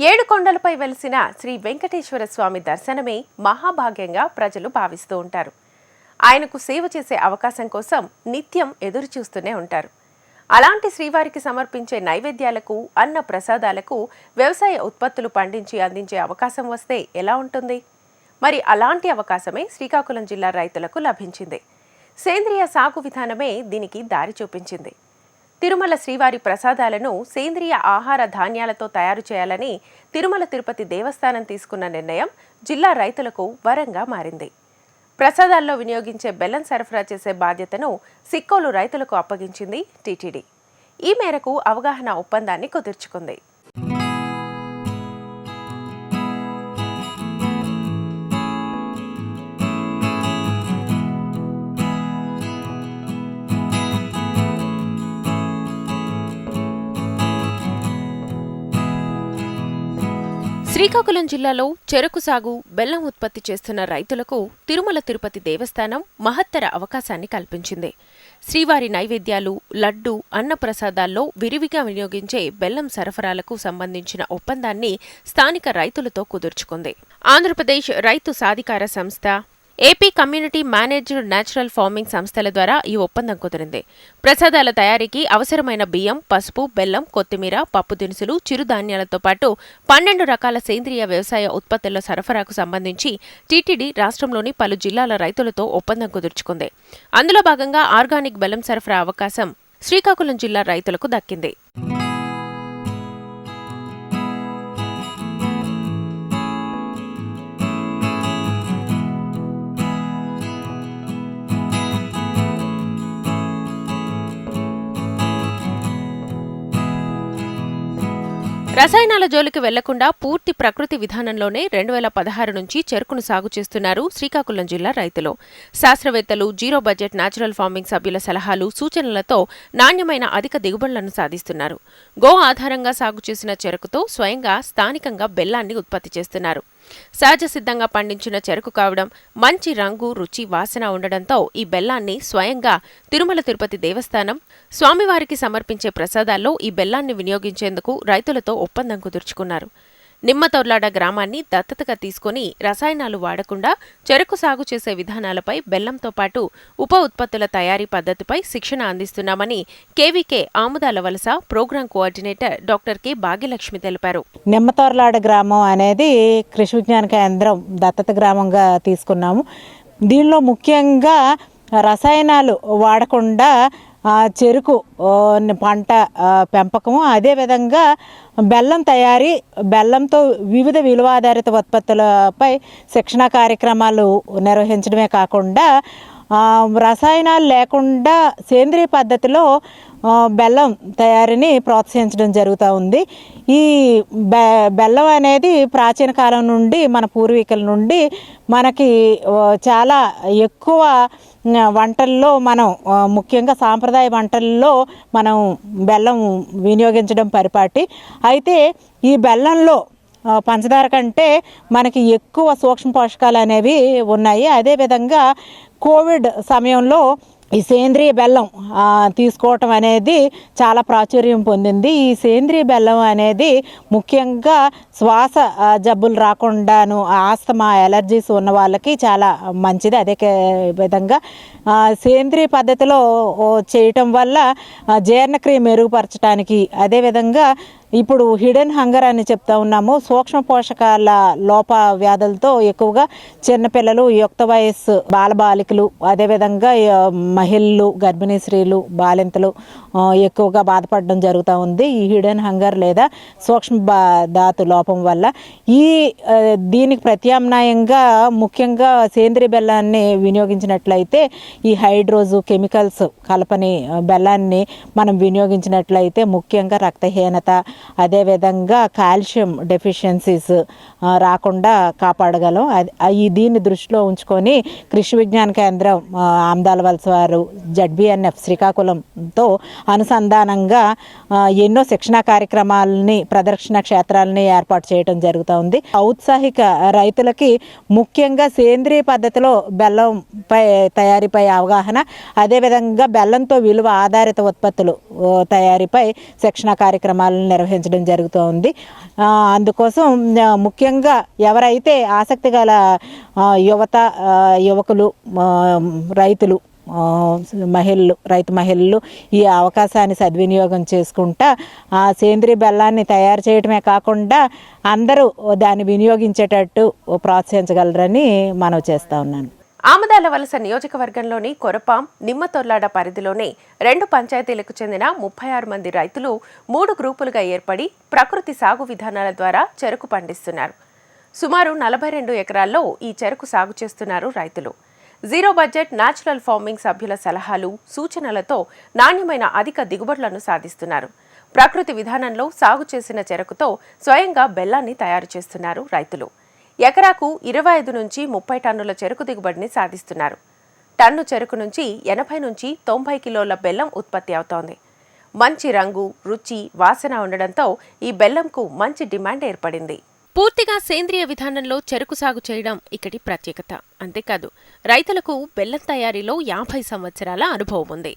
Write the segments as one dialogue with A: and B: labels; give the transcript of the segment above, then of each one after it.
A: ఏడు కొండలపై వెలిసిన శ్రీ వెంకటేశ్వర స్వామి దర్శనమే మహాభాగ్యంగా ప్రజలు భావిస్తూ ఉంటారు. ఆయనకు సేవ చేసే అవకాశం కోసం నిత్యం ఎదురు చూస్తూనే ఉంటారు. అలాంటి శ్రీవారికి సమర్పించే నైవేద్యాలకు, అన్న ప్రసాదాలకు వ్యవసాయ ఉత్పత్తులు పండించి అందించే అవకాశం వస్తే ఎలా ఉంటుంది? మరి అలాంటి అవకాశమే శ్రీకాకుళం జిల్లా రైతులకు లభించింది. సేంద్రియ సాగు విధానమే దీనికి దారి చూపించింది. తిరుమల శ్రీవారి ప్రసాదాలను సేంద్రియ ఆహార ధాన్యాలతో తయారు చేయాలని తిరుమల తిరుపతి దేవస్థానం తీసుకున్న నిర్ణయం జిల్లా రైతులకు వరంగా మారింది. ప్రసాదాల్లో వినియోగించే బెల్లం సరఫరా చేసే బాధ్యతను సిక్కోలు రైతులకు అప్పగించింది టీటీడీ. ఈ మేరకు అవగాహన ఒప్పందాన్ని కుదుర్చుకుంది. శ్రీకాకుళం జిల్లాలో చెరకు సాగు, బెల్లం ఉత్పత్తి చేస్తున్న రైతులకు తిరుమల తిరుపతి దేవస్థానం మహత్తర అవకాశాన్ని కల్పించింది. శ్రీవారి నైవేద్యాలు, లడ్డు, అన్నప్రసాదాల్లో విరివిగా వినియోగించే బెల్లం సరఫరాలకు సంబంధించిన ఒప్పందాన్ని స్థానిక రైతులతో కుదుర్చుకుంది. ఆంధ్రప్రదేశ్ రైతు సాధికార సంస్థ, AP community managed natural farming సంస్థల ద్వారా ఈ ఒప్పందం కుదిరింది. ప్రసాదాల తయారీకి అవసరమైన బియ్యం, పసుపు, బెల్లం, కొత్తిమీర, పప్పు దినుసులు, చిరుధాన్యాలతో పాటు 12 రకాల సేంద్రియ వ్యవసాయ ఉత్పత్తుల సరఫరాకు సంబంధించి టీటీడీ రాష్ట్రంలోని పలు జిల్లాల రైతులతో ఒప్పందం కుదుర్చుకుంది. అందులో భాగంగా ఆర్గానిక్ బెల్లం సరఫరా అవకాశం శ్రీకాకుళం జిల్లా రైతులకు దక్కింది. రసాయనాల జోలికి వెళ్లకుండా పూర్తి ప్రకృతి విధానంలోనే 2016 నుంచి చెరుకును సాగు చేస్తున్నారు శ్రీకాకుళం జిల్లా రైతులు. శాస్త్రవేత్తలు, జీరో బడ్జెట్ న్యాచురల్ ఫార్మింగ్ సభ్యుల సలహాలు, సూచనలతో నాణ్యమైన అధిక దిగుబడులను సాధిస్తున్నారు. గో ఆధారంగా సాగు చేసిన చెరుకుతో స్వయంగా స్థానికంగా బెల్లాన్ని ఉత్పత్తి చేస్తున్నారు. సహజ సిద్ధంగా పండించిన చెరకు కావడం, మంచి రంగు, రుచి, వాసన ఉండడంతో ఈ బెల్లాన్ని స్వయంగా తిరుమల తిరుపతి దేవస్థానం స్వామివారికి సమర్పించే ప్రసాదాల్లో ఈ బెల్లాన్ని వినియోగించేందుకు రైతులతో ఒప్పందం కుదుర్చుకున్నారు. నిమ్మతోర్లాడ గ్రామాన్ని దత్తతగా తీసుకుని రసాయనాలు వాడకుండా చెరకు సాగు చేసే విధానాలపై, బెల్లంతో పాటు ఉప ఉత్పత్తుల తయారీ పద్ధతిపై శిక్షణ అందిస్తున్నామని KVK Amudalavalasa program coordinator doctor K Bhagyalakshmi తెలిపారు.
B: నిమ్మతోర్లాడ గ్రామం అనేది కృషి విజ్ఞాన కేంద్రం దత్తత గ్రామంగా తీసుకున్నాము. దీనిలో ముఖ్యంగా రసాయనాలు వాడకుండా చెరుకు పంట పెంపకము, అదేవిధంగా బెల్లం తయారీ, బెల్లంతో వివిధ విలువాధారిత ఉత్పత్తులపై శిక్షణా కార్యక్రమాలు నిర్వహించడమే కాకుండా రసాయనాలు లేకుండా సేంద్రియ పద్ధతిలో బెల్లం తయారీని ప్రోత్సహించడం జరుగుతూ ఉంది. ఈ బెల్లం అనేది ప్రాచీన కాలం నుండి, మన పూర్వీకుల నుండి మనకి చాలా ఎక్కువ వంటల్లో మనం ముఖ్యంగా సాంప్రదాయ వంటల్లో మనం బెల్లం వినియోగించడం పరిపాటి. అయితే ఈ బెల్లంలో పంచదార కంటే మనకి ఎక్కువ సూక్ష్మ పోషకాలు అనేవి ఉన్నాయి. అదేవిధంగా కోవిడ్ సమయంలో ఈ సేంద్రియ బెల్లం తీసుకోవటం అనేది చాలా ప్రాచుర్యం పొందింది. ఈ సేంద్రియ బెల్లం అనేది ముఖ్యంగా శ్వాస జబ్బులు రాకుండాను, ఆస్తమా, ఎలర్జీస్ ఉన్న వాళ్ళకి చాలా మంచిది. అదే విధంగా సేంద్రియ పద్ధతిలో చేయటం వల్ల జీర్ణక్రియ మెరుగుపరచడానికి, అదేవిధంగా ఇప్పుడు హిడెన్ హంగర్ అని చెప్తా ఉన్నాము, సూక్ష్మ పోషకాల లోప వ్యాధులతో ఎక్కువగా చిన్నపిల్లలు, యుక్త వయస్సు బాలబాలికలు, అదేవిధంగా మహిళలు, గర్భిణీ స్త్రీలు, బాలింతలు ఎక్కువగా బాధపడడం జరుగుతూ ఉంది ఈ హిడెన్ హంగర్ లేదా సూక్ష్మ ధాతు లోపం వల్ల. దీనికి ప్రత్యామ్నాయంగా ముఖ్యంగా సేంద్రియ బెల్లాన్ని వినియోగించినట్లయితే ఈ హైడ్రోజు కెమికల్స్ కలపని బెల్లాన్ని మనం వినియోగించినట్లయితే ముఖ్యంగా రక్తహీనత, అదేవిధంగా కాల్షియం డెఫిషియన్సీస్ రాకుండా కాపాడగలం. దీన్ని దృష్టిలో ఉంచుకొని కృషి విజ్ఞాన కేంద్రం ఆముదాల వలస వారు జడ్బిఎన్ఎఫ్ శ్రీకాకుళంతో అనుసంధానంగా ఎన్నో శిక్షణా కార్యక్రమాలని, ప్రదర్శన క్షేత్రాలని ఏర్పాటు చేయడం జరుగుతూ ఉంది. ఔత్సాహిక రైతులకి ముఖ్యంగా సేంద్రియ పద్ధతిలో బెల్లం తయారీపై అవగాహన, అదేవిధంగా బెల్లంతో విలువ ఆధారిత ఉత్పత్తులు తయారీపై శిక్షణా కార్యక్రమాలను నిర్వహించారు. నిర్వహించడం జరుగుతోంది. అందుకోసం ముఖ్యంగా ఎవరైతే ఆసక్తి గల యువత, యువకులు, రైతులు, రైతు మహిళలు ఈ అవకాశాన్ని సద్వినియోగం చేసుకుంటా ఆ సేంద్రీయ బెల్లాన్ని తయారు చేయడమే కాకుండా అందరూ దాన్ని వినియోగించేటట్టు ప్రోత్సహించగలరని మనవి చేస్తా ఉన్నాను.
A: ఆమదాల వలస నియోజకవర్గంలోని కొరపాం, నిమ్మతొర్లాడ పరిధిలోని 2 పంచాయతీలకు చెందిన 36 మంది రైతులు 3 గ్రూపులుగా ఏర్పడి ప్రకృతి సాగు విధానాల ద్వారా చెరకు పండిస్తున్నారు. సుమారు 42 ఎకరాల్లో ఈ చెరకు సాగు చేస్తున్నారు రైతులు. జీరో బడ్జెట్ న్యాచురల్ ఫార్మింగ్ సభ్యుల సలహాలు, సూచనలతో నాణ్యమైన అధిక దిగుబడులను సాధిస్తున్నారు. ప్రకృతి విధానంలో సాగు చేసిన చెరకుతో స్వయంగా బెల్లాన్ని తయారు చేస్తున్నారు రైతులు. ఎకరాకు 25 నుంచి 30 టన్నుల చెరకు దిగుబడిని సాధిస్తున్నారు. టన్ను చెరకు నుంచి 80 నుంచి 90 కిలోల బెల్లం ఉత్పత్తి అవుతోంది. మంచి రంగు, రుచి, వాసన ఉండడంతో ఈ బెల్లంకు మంచి డిమాండ్ ఏర్పడింది. పూర్తిగా సేంద్రియ విధానంలో చెరకు సాగు చేయడం ఇక్కడి ప్రత్యేకత. అంతేకాదు రైతులకు బెల్లం తయారీలో 50 సంవత్సరాల అనుభవం ఉంది.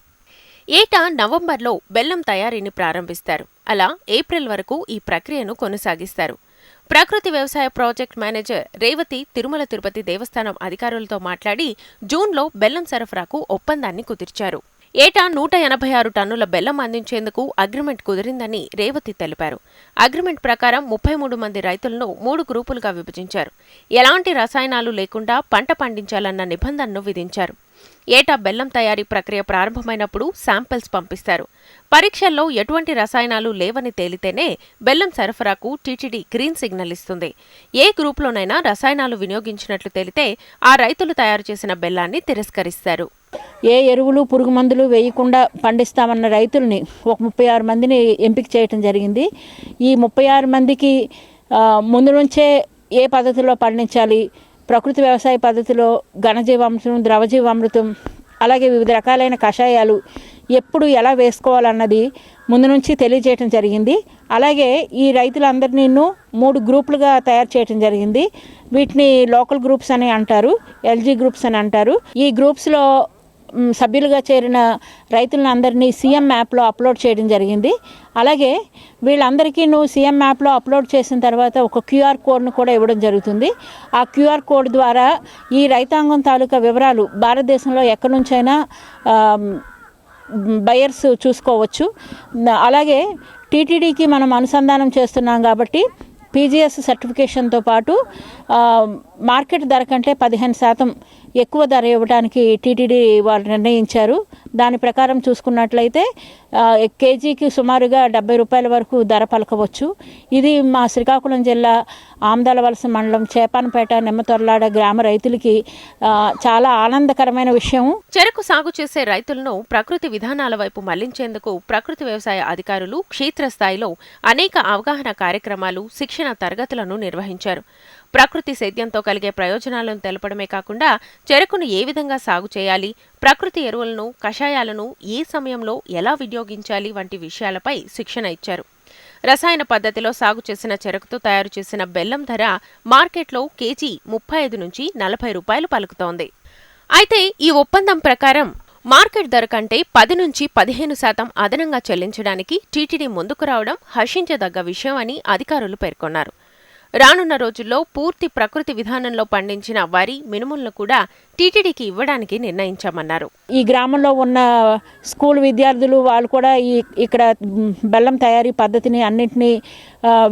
A: ఏటా నవంబర్లో బెల్లం తయారీని ప్రారంభిస్తారు. అలా ఏప్రిల్ వరకు ఈ ప్రక్రియను కొనసాగిస్తారు. ప్రకృతి వ్యవసాయ ప్రాజెక్ట్ మేనేజర్ రేవతి తిరుమల తిరుపతి దేవస్థానం అధికారులతో మాట్లాడి జూన్లో బెల్లం సరఫరాకు ఒప్పందాన్ని కుదిర్చారు. ఏటా 186 టన్నుల బెల్లం అందించేందుకు అగ్రిమెంట్ కుదిరిందని రేవతి తెలిపారు. అగ్రిమెంట్ ప్రకారం 33 మంది రైతులను 3 గ్రూపులుగా విభజించారు. ఎలాంటి రసాయనాలు లేకుండా పంట పండించాలన్న నిబంధనను విధించారు. ఏటా బెల్లం తయారీ ప్రక్రియ ప్రారంభమైనప్పుడు శాంపిల్స్ పంపిస్తారు. పరీక్షల్లో ఎటువంటి రసాయనాలు లేవని తేలితేనే బెల్లం సరఫరాకు టీటీడీ గ్రీన్ సిగ్నల్ ఇస్తుంది. ఏ గ్రూపులోనైనా రసాయనాలు వినియోగించినట్లు తేలితే ఆ రైతులు తయారు చేసిన బెల్లాన్ని తిరస్కరిస్తారు.
C: ఏ ఎరువులు, పురుగు మందులు వేయకుండా పండిస్తామన్న రైతుల్ని ఒక 36 మందిని ఎంపిక చేయటం జరిగింది. ఈ 36 మందికి ముందు నుంచే ఏ పద్ధతిలో పండించాలి, ప్రకృతి వ్యవసాయ పద్ధతిలో ఘనజీవామృతం, ద్రవజీవామృతం, అలాగే వివిధ రకాలైన కషాయాలు ఎప్పుడు ఎలా వేసుకోవాలన్నది ముందు నుంచి తెలియజేయటం జరిగింది. అలాగే ఈ రైతులందరినీ 3 గ్రూపులుగా తయారు చేయటం జరిగింది. వీటిని లోకల్ గ్రూప్స్ అని అంటారు, ఎల్జీ గ్రూప్స్ అని అంటారు. ఈ గ్రూప్స్లో సభ్యులుగా చేరిన రైతులను అందరినీ సీఎం యాప్లో అప్లోడ్ చేయడం జరిగింది. అలాగే వీళ్ళందరికీ సీఎం యాప్లో అప్లోడ్ చేసిన తర్వాత ఒక క్యూఆర్ కోడ్ను కూడా ఇవ్వడం జరుగుతుంది. ఆ క్యూఆర్ కోడ్ ద్వారా ఈ రైతాంగం తాలూకా వివరాలు భారతదేశంలో ఎక్కడి నుంచైనా బయర్స్ చూసుకోవచ్చు. అలాగే టీటీడీకి మనం అనుసంధానం చేస్తున్నాం కాబట్టి పీజీఎస్ సర్టిఫికేషన్తో పాటు మార్కెట్ ధర కంటే 15% ఎక్కువ ధర ఇవ్వడానికి టీటీడీ వాళ్ళు నిర్ణయించారు. దాని ప్రకారం చూసుకున్నట్లయితే కేజీకి సుమారుగా 70 రూపాయల వరకు ధర పలకవచ్చు. ఇది మా శ్రీకాకుళం జిల్లా ఆమదాల వలస మండలం చేపానపేట, నిమ్మతొర్లాడ గ్రామ రైతులకి చాలా ఆనందకరమైన విషయం.
A: చెరకు సాగు చేసే రైతులను ప్రకృతి విధానాల వైపు మళ్లించేందుకు ప్రకృతి వ్యవసాయ అధికారులు క్షేత్రస్థాయిలో అనేక అవగాహన కార్యక్రమాలు, శిక్షణ తరగతులను నిర్వహించారు. ప్రకృతి సేద్యంతో కలిగే ప్రయోజనాలను తెలపడమే కాకుండా చెరకును ఏ విధంగా సాగు చేయాలి, ప్రకృతి ఎరువులను, కషాయాలను ఏ సమయంలో ఎలా వినియోగించాలి వంటి విషయాలపై శిక్షణ ఇచ్చారు. రసాయన పద్ధతిలో సాగు చేసిన చెరకుతో తయారు చేసిన బెల్లం ధర మార్కెట్లో కేజీ 35 నుంచి 40 రూపాయలు పలుకుతోంది. అయితే ఈ ఒప్పందం ప్రకారం మార్కెట్ ధర కంటే 10 నుంచి 15% అదనంగా చెల్లించడానికి టీటీడీ ముందుకు రావడం హర్షించదగ్గ విషయం అని అధికారులు పేర్కొన్నారు. రానున్న రోజుల్లో పూర్తి ప్రకృతి విధానంలో పండించిన వరి, మినుములను కూడా టీటీడీకి ఇవ్వడానికి నిర్ణయించామన్నారు.
C: ఈ గ్రామంలో ఉన్న స్కూల్ విద్యార్థులు వాళ్ళు కూడా ఇక్కడ బెల్లం తయారీ పద్ధతిని అన్నింటినీ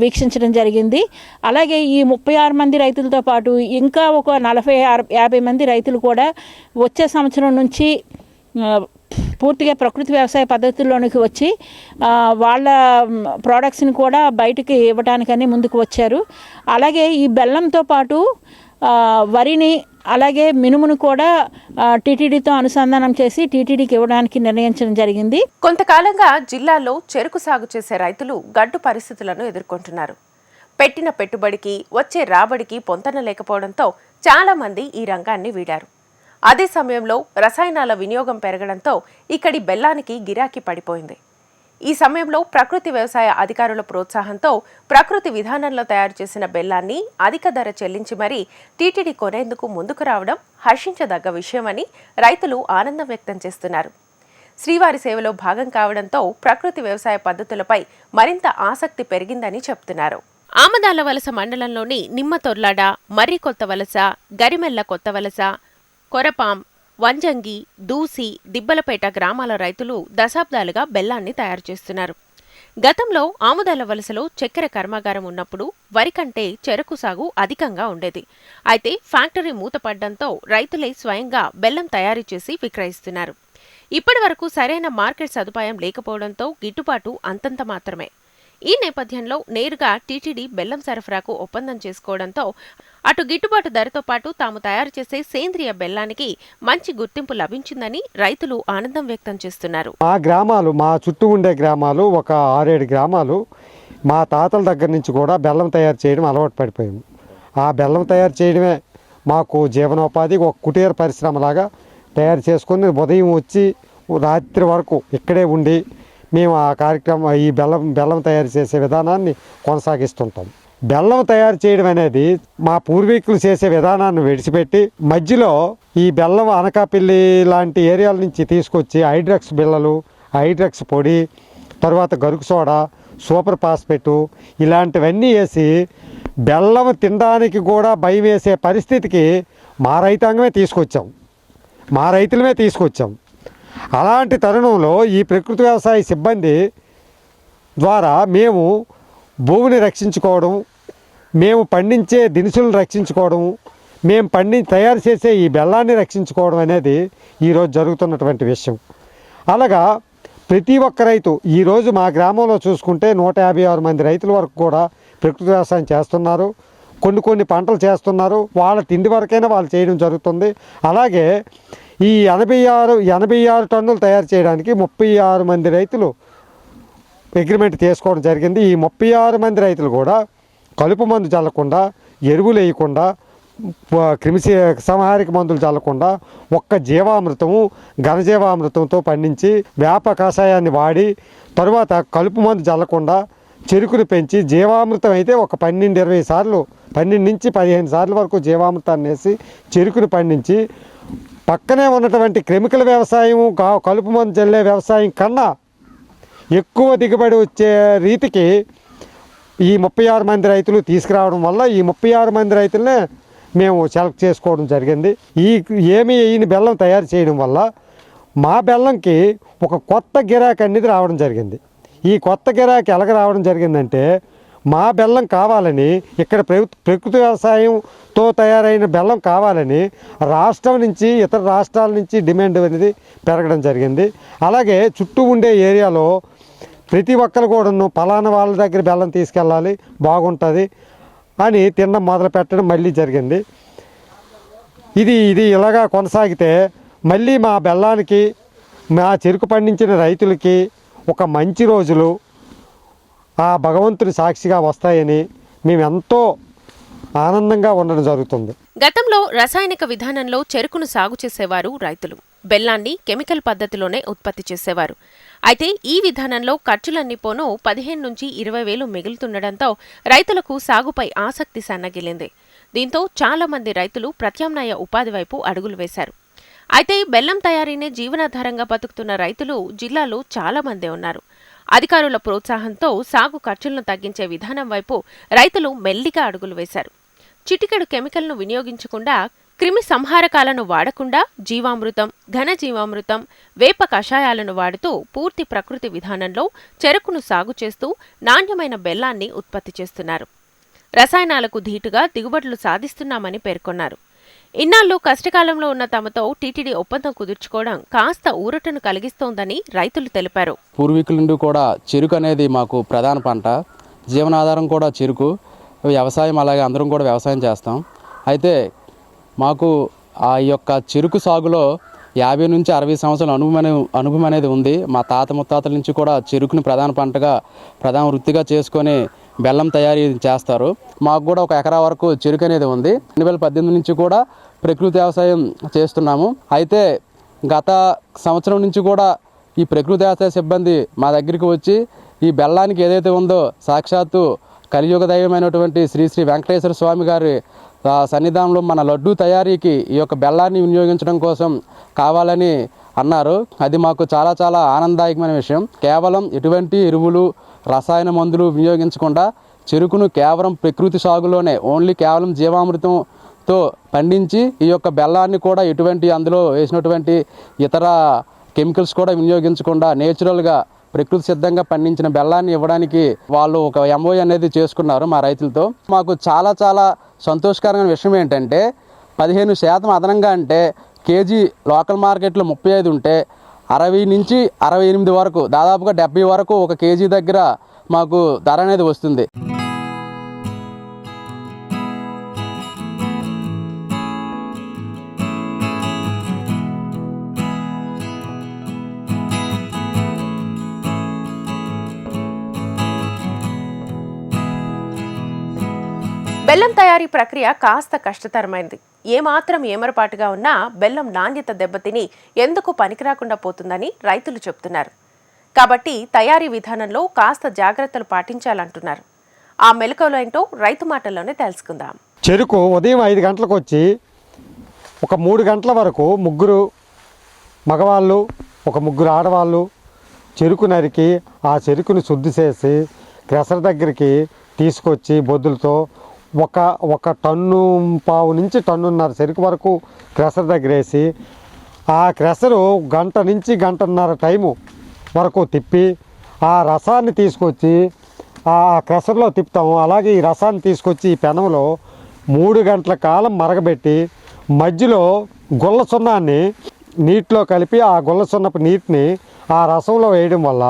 C: వీక్షించడం జరిగింది. అలాగే ఈ 36 మంది రైతులతో పాటు ఇంకా ఒక 40-50 మంది రైతులు కూడా వచ్చే సంవత్సరం నుంచి పూర్తిగా ప్రకృతి వ్యవసాయ పద్ధతుల్లోనికి వచ్చి వాళ్ళ ప్రోడక్ట్స్ని కూడా బయటికి ఇవ్వడానికని ముందుకు వచ్చారు. అలాగే ఈ బెల్లంతో పాటు వరిని, అలాగే మినుమును కూడా టీటీడీతో అనుసంధానం చేసి టీటీడీకి ఇవ్వడానికి నిర్ణయించడం జరిగింది.
A: కొంతకాలంగా జిల్లాలో చెరకు సాగు చేసే రైతులు గడ్డు పరిస్థితులను ఎదుర్కొంటున్నారు. పెట్టిన పెట్టుబడికి వచ్చే రాబడికి పొంతన లేకపోవడంతో చాలా మంది ఈ రంగాన్ని వీడారు. అదే సమయంలో రసాయనాల వినియోగం పెరగడంతో ఇక్కడి బెల్లానికి గిరాకీ పడిపోయింది. ఈ సమయంలో ప్రకృతి వ్యవసాయ అధికారుల ప్రోత్సాహంతో ప్రకృతి విధానంలో తయారు చేసిన బెల్లాన్ని అధిక ధర చెల్లించి మరీ టీటీడీ కొనేందుకు ముందుకు రావడం హర్షించదగ్గ విషయమని రైతులు ఆనందం వ్యక్తం చేస్తున్నారు. శ్రీవారి సేవలో భాగం కావడంతో ప్రకృతి వ్యవసాయ పద్ధతులపై మరింత ఆసక్తి పెరిగిందని చెప్తున్నారు. ఆమదాల వలస మండలంలోని నిమ్మతొర్లాడ, మర్రి కొత్త వలస, గరిమెల్ల కొత్త వలస, కొరపాం, వంజంగి, దూసి, దిబ్బలపేట గ్రామాల రైతులు దశాబ్దాలుగా బెల్లాన్ని తయారు చేస్తున్నారు. గతంలో ఆముదాల వలసలో చక్కెర కర్మాగారం ఉన్నప్పుడు వరి కంటే చెరకు సాగు అధికంగా ఉండేది. అయితే ఫ్యాక్టరీ మూతపడ్డంతో రైతులే స్వయంగా బెల్లం తయారు చేసి విక్రయిస్తున్నారు. ఇప్పటి వరకు సరైన మార్కెట్ సదుపాయం లేకపోవడంతో గిట్టుబాటు అంతంత మాత్రమే. ఈ నేపథ్యంలో నేరుగా టీటీడీ బెల్లం సరఫరాకు ఒప్పందం చేసుకోవడంతో అటు గిట్టుబాటు ధరతో పాటు తాము తయారు చేసే సేంద్రియ బెల్లానికి మంచి గుర్తింపు లభించిందని రైతులు ఆనందం వ్యక్తం చేస్తున్నారు.
D: మా చుట్టూ ఉండే గ్రామాలు ఒక 6-7 గ్రామాలు మా తాతల దగ్గర నుంచి కూడా బెల్లం తయారు చేయడం అలవాటు పడిపోయాము. ఆ బెల్లం తయారు చేయడమే మాకు జీవనోపాధి, ఒక కుటీర పరిశ్రమలాగా తయారు చేసుకొని ఉదయం వచ్చి రాత్రి వరకు ఇక్కడే ఉండి మేము ఆ కార్యక్రమం ఈ బెల్లం తయారు చేసే విధానాన్ని కొనసాగిస్తుంటాం. బెల్లం తయారు చేయడం అనేది మా పూర్వీకులు చేసే విధానాన్ని విడిచిపెట్టి మధ్యలో ఈ బెల్లం అనకాపల్లి లాంటి ఏరియాల నుంచి తీసుకొచ్చి హైడ్రక్స్ బిళ్ళలు, హైడ్రక్స్ పొడి, తర్వాత గరుకు సోడా, సూపర్ ఫాస్ఫేట్ ఇలాంటివన్నీ వేసి బెల్లం తినడానికి కూడా భయం వేసే పరిస్థితికి మా రైతాంగమే తీసుకొచ్చాం, మా రైతులమే తీసుకొచ్చాం. అలాంటి తరుణంలో ఈ ప్రకృతి వ్యవసాయ సిబ్బంది ద్వారా మేము భూమిని రక్షించుకోవడం, మేము పండించే దినుసులను రక్షించుకోవడం, మేము తయారు చేసే ఈ బెల్లాన్ని రక్షించుకోవడం అనేది ఈరోజు జరుగుతున్నటువంటి విషయం. అలాగా ప్రతి ఒక్క రైతు ఈరోజు మా గ్రామంలో చూసుకుంటే 156 మంది రైతుల వరకు కూడా ప్రకృతి వ్యవసాయం చేస్తున్నారు. కొన్ని పంటలు చేస్తున్నారు. వాళ్ళ తిండి వరకైనా వాళ్ళు చేయడం జరుగుతుంది. అలాగే ఈ 86 టన్నులు తయారు చేయడానికి 36 మంది రైతులు అగ్రిమెంట్ తీసుకోవడం జరిగింది. ఈ 36 మంది రైతులు కూడా కలుపు మందు చల్లకుండా, ఎరువులు వేయకుండా, క్రిమి సంహారిక మందులు చల్లకుండా ఒక్క జీవామృతము, ఘనజీవామృతంతో పండించి వేప కషాయాన్ని వాడి తరువాత కలుపు మందు చల్లకుండా చెరుకును పెంచి జీవామృతం అయితే ఒక 12-20 సార్లు, 12 నుంచి 15 సార్లు వరకు జీవామృతాన్ని వేసి చెరుకును పండించి పక్కనే ఉన్నటువంటి కెమికల్ వ్యవసాయం, కలుపు మందు చల్లే వ్యవసాయం కన్నా ఎక్కువ దిగుబడి వచ్చే రీతికి ఈ 36 మంది రైతులు తీసుకురావడం వల్ల ఈ 36 మంది రైతులనే మేము సెలెక్ట్ చేసుకోవడం జరిగింది. ఈ బెల్లం తయారు చేయడం వల్ల మా బెల్లంకి ఒక కొత్త గిరాకీ అనేది రావడం జరిగింది. ఈ కొత్త గిరాకీ ఎలాగ రావడం జరిగిందంటే, మా బెల్లం కావాలని, ఇక్కడ ప్రకృతి వ్యవసాయంతో తయారైన బెల్లం కావాలని రాష్ట్రం నుంచి, ఇతర రాష్ట్రాల నుంచి డిమాండ్ అనేది పెరగడం జరిగింది. అలాగే చుట్టూ ఉండే ఏరియాలో ప్రతి ఒక్కరు కూడాను పలానా వాళ్ళ దగ్గర బెల్లం తీసుకెళ్ళాలి, బాగుంటుంది అని తినడం మొదలు పెట్టడం మళ్ళీ జరిగింది. ఇది ఇలాగా కొనసాగితే మళ్ళీ మా బెల్లానికి, మా చెరుకు పండించిన రైతులకి ఒక మంచి రోజులు ఆ భగవంతుని సాక్షిగా వస్తాయని మేము ఎంతో ఆనందంగా ఉండడం జరుగుతుంది.
A: గతంలో రసాయనిక విధానంలో చెరుకును సాగు చేసేవారు రైతులు. బెల్లాన్ని కెమికల్ పద్ధతిలోనే ఉత్పత్తి చేసేవారు. అయితే ఈ విధానంలో ఖర్చులన్నీ పోను 15 నుంచి 20 వేలు మిగులుతుండటంతో రైతులకు సాగుపై ఆసక్తి సన్నగిల్లింది. దీంతో చాలా మంది రైతులు ప్రత్యామ్నాయ ఉపాధి వైపు అడుగులు వేశారు. అయితే బెల్లం తయారీనే జీవనాధారంగా బతుకుతున్న రైతులు జిల్లాలో చాలా మందే ఉన్నారు. అధికారుల ప్రోత్సాహంతో సాగు ఖర్చులను తగ్గించే విధానం వైపు రైతులు మెల్లిగా అడుగులు వేశారు. చిటికెడు కెమికల్ను వినియోగించకుండా, క్రిమి సంహారకాలను వాడకుండా జీవామృతం, ఘనజీవామృతం, వేప కషాయాలను వాడుతూ పూర్తి ప్రకృతి విధానంలో చెరుకును సాగు చేస్తూ నాణ్యమైన బెల్లాన్ని ఉత్పత్తి చేస్తున్నారు. రసాయనాలకు ధీటుగా దిగుబడులు సాధిస్తున్నామని పేర్కొన్నారు. ఇన్నాళ్లు కష్టకాలంలో ఉన్న తమతో టీటీడీ ఒప్పందం కుదుర్చుకోవడం కాస్త ఊరటను కలిగిస్తోందని రైతులు తెలిపారు.
E: పూర్వీకుల నుండి కూడా చెరుకు అనేది మాకు ప్రధాన పంట, జీవనాధారం కూడా చెరుకు వ్యవసాయం. అలాగే అందరం కూడా వ్యవసాయం చేస్తాం. అయితే మాకు ఆ యొక్క చెరుకు సాగులో 50 నుంచి 60 సంవత్సరాల అనుభవం అనేది ఉంది. మా తాత ముత్తాతల నుంచి కూడా చెరుకుని ప్రధాన వృత్తిగా చేసుకొని బెల్లం తయారీ చేస్తారు. మాకు కూడా ఒక ఎకరా వరకు చెరుకు అనేది ఉంది. 2018 నుంచి కూడా ప్రకృతి వ్యవసాయం చేస్తున్నాము. అయితే గత సంవత్సరం నుంచి కూడా ఈ ప్రకృతి వ్యవసాయ సిబ్బంది మా దగ్గరికి వచ్చి ఈ బెల్లానికి ఏదైతే ఉందో సాక్షాత్తు కలియుగ దైవమైనటువంటి శ్రీ వెంకటేశ్వర స్వామి గారి సన్నిధానంలో మన లడ్డూ తయారీకి ఈ యొక్క బెల్లాన్ని వినియోగించడం కోసం కావాలని అన్నారు. అది మాకు చాలా చాలా ఆనందదాయకమైన విషయం. కేవలం ఎటువంటి ఎరువులు రసాయన మందులు వినియోగించకుండా చెరుకును కేవలం ప్రకృతి సాగులోనే ఓన్లీ కేవలం జీవామృతంతో పండించి ఈ యొక్క బెల్లాన్ని కూడా ఎటువంటి అందులో వేసినటువంటి ఇతర కెమికల్స్ కూడా వినియోగించకుండా నేచురల్గా ప్రకృతి సిద్ధంగా పండించిన బెల్లాన్ని ఇవ్వడానికి వాళ్ళు ఒక ఎంఓయూ అనేది చేసుకున్నారు మా రైతులతో. మాకు చాలా చాలా సంతోషకరమైన విషయం ఏంటంటే 15% అదనంగా అంటే కేజీ లోకల్ మార్కెట్లో 35 ఉంటే 60 నుంచి 68 వరకు దాదాపుగా 70 వరకు ఒక కేజీ దగ్గర మాకు ధర అనేది వస్తుంది.
A: బెల్లం తయారీ ప్రక్రియ కాస్త కష్టతరమైనది. ఏమాత్రం ఏమరపాటుగా ఉన్నా బెల్లం నాణ్యత దెబ్బతిని ఎందుకు పనికిరాకుండా పోతుందని రైతులు చెబుతున్నారు. కాబట్టి తయారీ విధానంలో కాస్త జాగ్రత్తలు పాటించాలంటున్నారు. ఆ మెలకువలు ఏంటో రైతు మాటల్లోనే తెలుసుకుందాం.
D: చెరుకు ఉదయం 5 గంటలకు వచ్చి ఒక 3 గంటల వరకు ముగ్గురు మగవాళ్ళు ఒక ముగ్గురు ఆడవాళ్ళు చెరుకు నరికి ఆ చెరుకుని శుద్ధి చేసి క్రెషర్ దగ్గరికి తీసుకొచ్చి బొద్దులతో ఒక టన్ను పావు నుంచి టన్నున్నర చెరుకు వరకు క్రెషర్ దగ్గర వేసి ఆ క్రెషరు గంట నుంచి గంటన్నర టైము వరకు తిప్పి ఆ రసాన్ని తీసుకొచ్చి ఆ క్రెషర్లో తిప్పుతాము. అలాగే ఈ రసాన్ని తీసుకొచ్చి ఈ పెనంలో 3 గంటల కాలం మరగబెట్టి మధ్యలో గుల్ల సున్నాన్ని నీటిలో కలిపి ఆ గుల్ల సున్నపు నీటిని ఆ రసంలో వేయడం వల్ల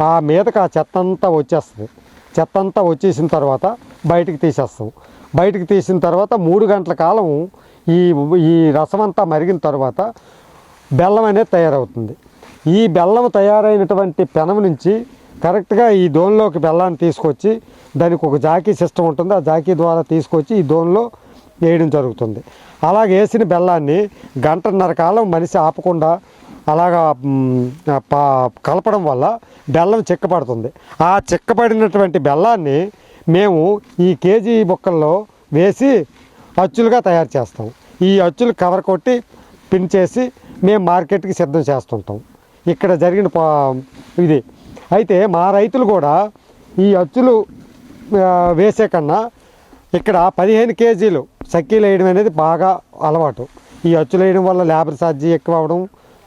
D: ఆ మీదకి ఆ చెత్త అంతా వచ్చేస్తుంది. చెత్త అంతా వచ్చేసిన తర్వాత బయటికి తీసేస్తాం. బయటికి తీసిన తర్వాత 3 గంటల కాలం ఈ రసం అంతా మరిగిన తర్వాత బెల్లం అనేది తయారవుతుంది. ఈ బెల్లం తయారైనటువంటి పెనం నుంచి కరెక్ట్గా ఈ దోన్లోకి బెల్లాన్ని తీసుకొచ్చి దానికి ఒక జాకీ సిస్టమ్ ఉంటుంది. ఆ జాకీ ద్వారా తీసుకొచ్చి ఈ దోన్లో వేయడం జరుగుతుంది. అలాగే వేసిన బెల్లాన్ని గంటన్నర కాలం మనిషి ఆపకుండా అలాగా కలపడం వల్ల బెల్లం చిక్కపడుతుంది. ఆ చిక్కపడినటువంటి బెల్లాన్ని మేము ఈ కేజీ బుక్కల్లో వేసి అచ్చులుగా తయారు చేస్తాం. ఈ అచ్చులు కవర్ కొట్టి పిన్ చేసి మేము మార్కెట్కి సిద్ధం చేస్తుంటాం. ఇక్కడ జరిగిన ఇది అయితే మా రైతులు కూడా ఈ అచ్చులు వేసే కన్నా ఇక్కడ 15 కేజీలు సక్కీలు వేయడం అనేది బాగా అలవాటు. ఈ అచ్చులు వేయడం వల్ల లేబర్ ఛార్జీ ఎక్కువ అవడం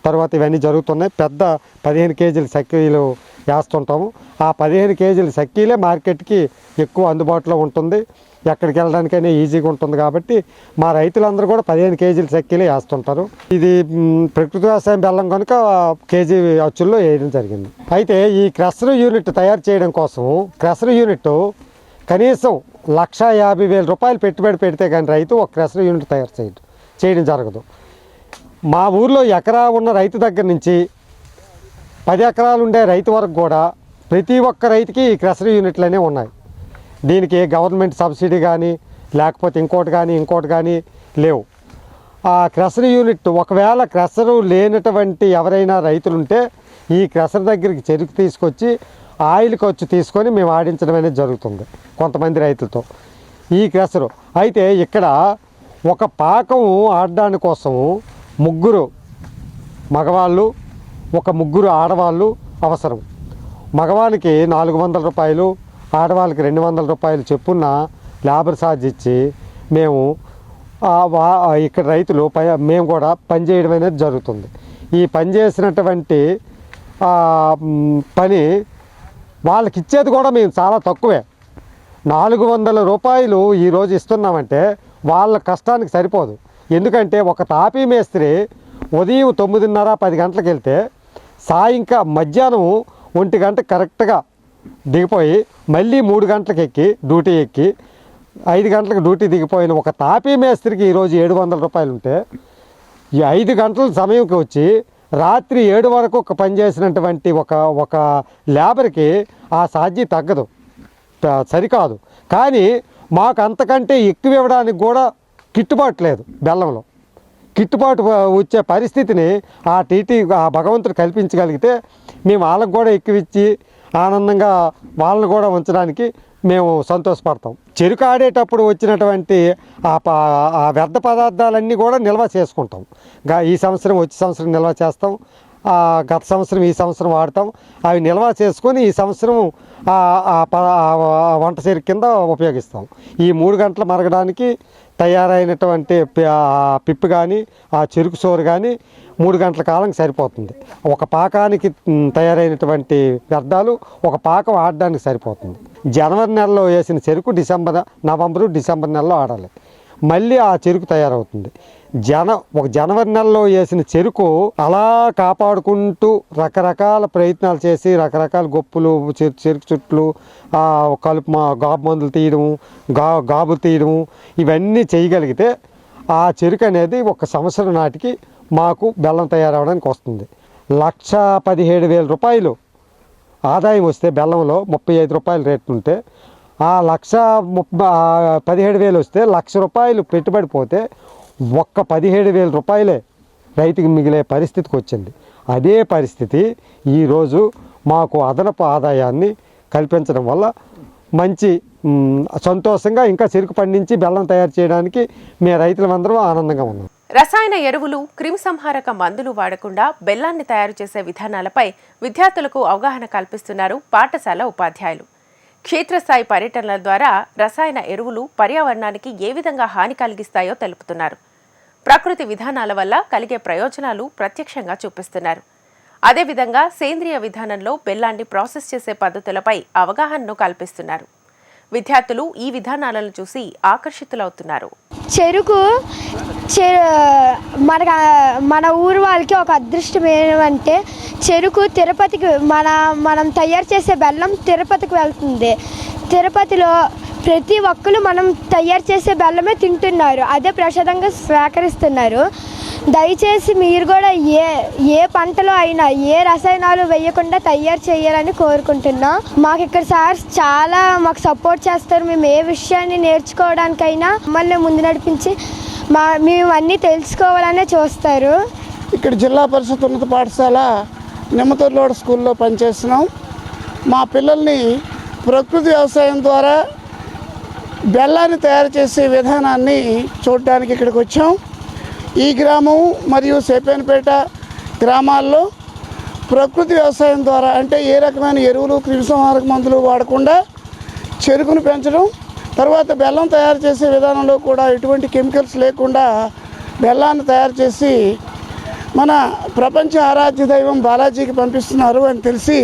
D: తర్వాత ఇవన్నీ జరుగుతున్నాయి. పెద్ద 15 కేజీల సక్కీలు వేస్తుంటాము. ఆ 15 కేజీల సక్కీలే మార్కెట్కి ఎక్కువ అందుబాటులో ఉంటుంది. ఎక్కడికి వెళ్ళడానికైనా ఈజీగా ఉంటుంది. కాబట్టి మా రైతులందరూ కూడా 15 కేజీల సక్కీలే వేస్తుంటారు. ఇది ప్రకృతి వ్యవసాయం బెల్లం కనుక కేజీ అచ్చుల్లో వేయడం జరిగింది. అయితే ఈ క్రషర్ యూనిట్ తయారు చేయడం కోసం క్రషర్ యూనిట్ కనీసం 1,50,000 రూపాయలు పెట్టుబడి పెడితే కానీ రైతు ఒక క్రషర్ యూనిట్ తయారు చేయడం జరగదు. మా ఊర్లో ఎకరా ఉన్న రైతు దగ్గర నుంచి 10 ఎకరాలు ఉండే రైతు వరకు కూడా ప్రతి ఒక్క రైతుకి ఈ క్రషర్ యూనిట్లనే ఉన్నాయి. దీనికి గవర్నమెంట్ సబ్సిడీ కానీ లేకపోతే ఇంకోటి కానీ లేవు. ఆ క్రషర్ యూనిట్ ఒకవేళ క్రషరు లేనటువంటి ఎవరైనా రైతులుంటే ఈ క్రషర్ దగ్గరికి చెరుకు తీసుకొచ్చి ఆయిల్ ఖర్చు తీసుకొని మేము ఆడించడం అనేది జరుగుతుంది కొంతమంది రైతులతో ఈ క్రషరు. అయితే ఇక్కడ ఒక పాకం ఆడడానికి కోసము 3 మగవాళ్ళు ఒక 3 ఆడవాళ్ళు అవసరం. మగవాళ్ళకి 400 రూపాయలు ఆడవాళ్ళకి 200 రూపాయలు చెప్పున్న లేబర్ ఛార్జ్ ఇచ్చి మేము ఇక్కడ రైతులు మేము కూడా పనిచేయడం అనేది జరుగుతుంది. ఈ పని చేసినటువంటి పని వాళ్ళకి ఇచ్చేది కూడా మేము చాలా తక్కువే. 400 రూపాయలు ఈరోజు ఇస్తున్నామంటే వాళ్ళ కష్టానికి సరిపోదు. ఎందుకంటే ఒక తాపీ మేస్త్రి ఉదయం 9:30 10 గంటలకు వెళ్తే మధ్యాహ్నం 1 గంట కరెక్ట్గా దిగిపోయి మళ్ళీ 3 గంటలకు డ్యూటీ ఎక్కి 5 గంటలకు డ్యూటీ దిగిపోయిన ఒక తాపీ మేస్త్రికి ఈరోజు 700 రూపాయలు ఉంటే ఈ 5 గంటల సమయంకి వచ్చి రాత్రి 7 వరకు పని చేసినటువంటి ఒక లేబర్కి ఆ ఛార్జీ తగ్గదు, సరికాదు. కానీ మాకు అంతకంటే ఎక్కువ ఇవ్వడానికి కూడా గిట్టుబాటు లేదు. బెల్లంలో గిట్టుబాటు వచ్చే పరిస్థితిని ఆ భగవంతుడు కల్పించగలిగితే మేము వాళ్ళకు కూడా ఎక్కువ ఇచ్చి ఆనందంగా వాళ్ళని కూడా ఉంచడానికి మేము సంతోషపడతాం. చెరుకు ఆడేటప్పుడు వచ్చినటువంటి ఆ వ్యర్థ పదార్థాలన్నీ కూడా నిల్వ చేసుకుంటాం. ఈ సంవత్సరం వచ్చే సంవత్సరం నిల్వ చేస్తాం, గత సంవత్సరం ఈ సంవత్సరం వాడతాం. అవి నిల్వ చేసుకొని ఈ సంవత్సరం వంట చెరుకు కింద ఉపయోగిస్తాం. ఈ 3 గంటలు మరగడానికి తయారైనటువంటి పిప్పు కానీ ఆ చెరుకు సోరు కానీ 3 గంటల కాలం సరిపోతుంది. ఒక పాకానికి తయారైనటువంటి వ్యర్థాలు ఒక పాకం ఆడడానికి సరిపోతుంది. జనవరి నెలలో వేసిన చెరుకు నవంబరు డిసెంబర్ నెలలో ఆడాలి. మళ్ళీ ఆ చెరుకు తయారవుతుంది. జనవరి నెలలో వేసిన చెరుకు అలా కాపాడుకుంటూ రకరకాల ప్రయత్నాలు చేసి రకరకాల గొప్పులు, చెరుకు చుట్లు, గాబు మందులు తీయడము, గాబు తీయడము ఇవన్నీ చేయగలిగితే ఆ చెరుకు అనేది 1 సంవత్సరం నాటికి మాకు బెల్లం తయారవడానికి వస్తుంది. 1,17,000 రూపాయలు ఆదాయం వస్తే బెల్లంలో 35 రూపాయల రేట్లు ఉంటే ఆ 1,17,000 వస్తే 1,00,000 రూపాయలు పెట్టుబడి పోతే 17,000 రూపాయలే రైతుకి మిగిలే పరిస్థితికి వచ్చింది. అదే పరిస్థితి ఈరోజు మాకు అదనపు ఆదాయాన్ని కల్పించడం వల్ల మంచి సంతోషంగా ఇంకా చెరుకు పండించి బెల్లం తయారు చేయడానికి మేము రైతులందరం ఆనందంగా ఉన్నాం.
A: రసాయన ఎరువులు, క్రిమిసంహారక మందులు వాడకుండా బెల్లాన్ని తయారు చేసే విధానాలపై విద్యార్థులకు అవగాహన కల్పిస్తున్నారు పాఠశాల ఉపాధ్యాయులు. క్షేత్రస్థాయి పర్యటనల ద్వారా రసాయన ఎరువులు పర్యావరణానికి ఏ విధంగా హాని కలిగిస్తాయో తెలుపుతున్నారు. ప్రకృతి విధానాల వల్ల కలిగే ప్రయోజనాలు ప్రత్యక్షంగా చూపిస్తున్నారు. అదేవిధంగా సేంద్రియ విధానంలో బెల్లాన్ని ప్రాసెస్ చేసే పద్ధతులపై అవగాహనను కల్పిస్తున్నారు. విద్యార్థులు ఈ విధానాలను చూసి ఆకర్షితులవుతున్నారు.
F: చెరుకు మన ఊరు వాళ్ళకి ఒక అదృష్టం ఏమంటే చెరుకు తిరుపతికి మనం తయారు చేసే బెల్లం తిరుపతికి వెళ్తుంది. తిరుపతిలో ప్రతి ఒక్కరు మనం తయారు చేసే బెల్లమే తింటున్నారు, అదే ప్రసాదంగా స్వీకరిస్తున్నారు. దయచేసి మీరు కూడా ఏ పంటలో అయినా ఏ రసాయనాలు వేయకుండా తయారు చేయాలని కోరుకుంటున్నాం. మాకు ఇక్కడ సార్ చాలా మాకు సపోర్ట్ చేస్తారు. మేము ఏ విషయాన్ని నేర్చుకోవడానికైనా మమ్మల్ని ముందు నడిపించి మేము అన్నీ తెలుసుకోవాలనే చూస్తారు.
G: ఇక్కడ జిల్లా పరిషత్ ఉన్నత పాఠశాల నిమ్మతూరులోడ స్కూల్లో పనిచేస్తున్నాం. మా పిల్లల్ని ప్రకృతి వ్యవసాయం ద్వారా బెల్లాన్ని తయారు చేసే విధానాన్ని చూడడానికి ఇక్కడికి వచ్చాం. ఈ గ్రామం మరియు సేపేనపేట గ్రామాల్లో ప్రకృతి వ్యవసాయం ద్వారా అంటే ఏ రకమైన ఎరువులు, క్రిమిసంహారక మందులు వాడకుండా చెరుకును పెంచడం, తర్వాత బెల్లం తయారు చేసే విధానంలో కూడా ఎటువంటి కెమికల్స్ లేకుండా బెల్లాన్ని తయారు చేసి మన ప్రపంచ ఆరాధ్య దైవం బాలాజీకి పంపిస్తున్నారు అని తెలిసి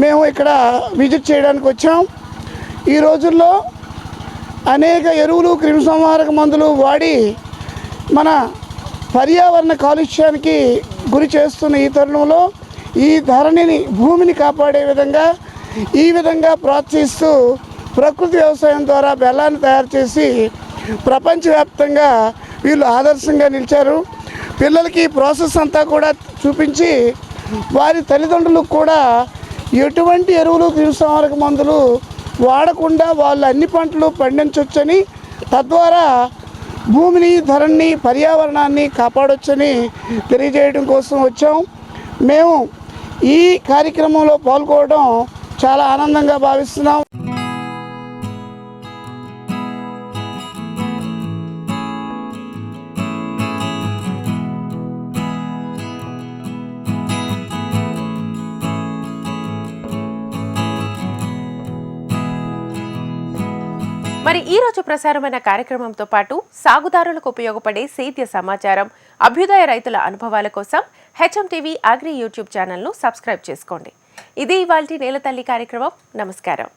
G: మేము ఇక్కడ విజిట్ చేయడానికి వచ్చాం. ఈ రోజుల్లో అనేక ఎరువులు, క్రిమిసంహారక మందులు వాడి మన పర్యావరణ కాలుష్యానికి గురి చేస్తున్న ఈ తరుణంలో ఈ ధరణిని, భూమిని కాపాడే విధంగా ఈ విధంగా ప్రోత్సహిస్తూ ప్రకృతి వ్యవసాయం ద్వారా బెల్లాన్ని తయారు చేసి ప్రపంచవ్యాప్తంగా వీళ్ళు ఆదర్శంగా నిలిచారు. పిల్లలకి ప్రాసెస్ అంతా కూడా చూపించి వారి తల్లిదండ్రులకు కూడా ఎటువంటి ఎరువులు, క్రిమిసంహారక మందులు వాడకుండా వాళ్ళు అన్ని పంటలు పండించవచ్చని, తద్వారా భూమిని, ధరణిని, పర్యావరణాన్ని కాపాడొచ్చని తెలియజేయడం కోసం వచ్చాం. మేము ఈ కార్యక్రమంలో పాల్గొనడం చాలా ఆనందంగా భావిస్తున్నాం.
A: మరి ఈ రోజు ప్రసారమైన కార్యక్రమంతో పాటు సాగుదారులకు ఉపయోగపడే సేద్య సమాచారం, అభ్యుదయ రైతుల అనుభవాల కోసం HMTV అగ్రి యూట్యూబ్ ఛానల్ను సబ్స్క్రైబ్ చేసుకోండి. ఇది ఇవాల్టి నేలతల్లి కార్యక్రమం. నమస్కారం.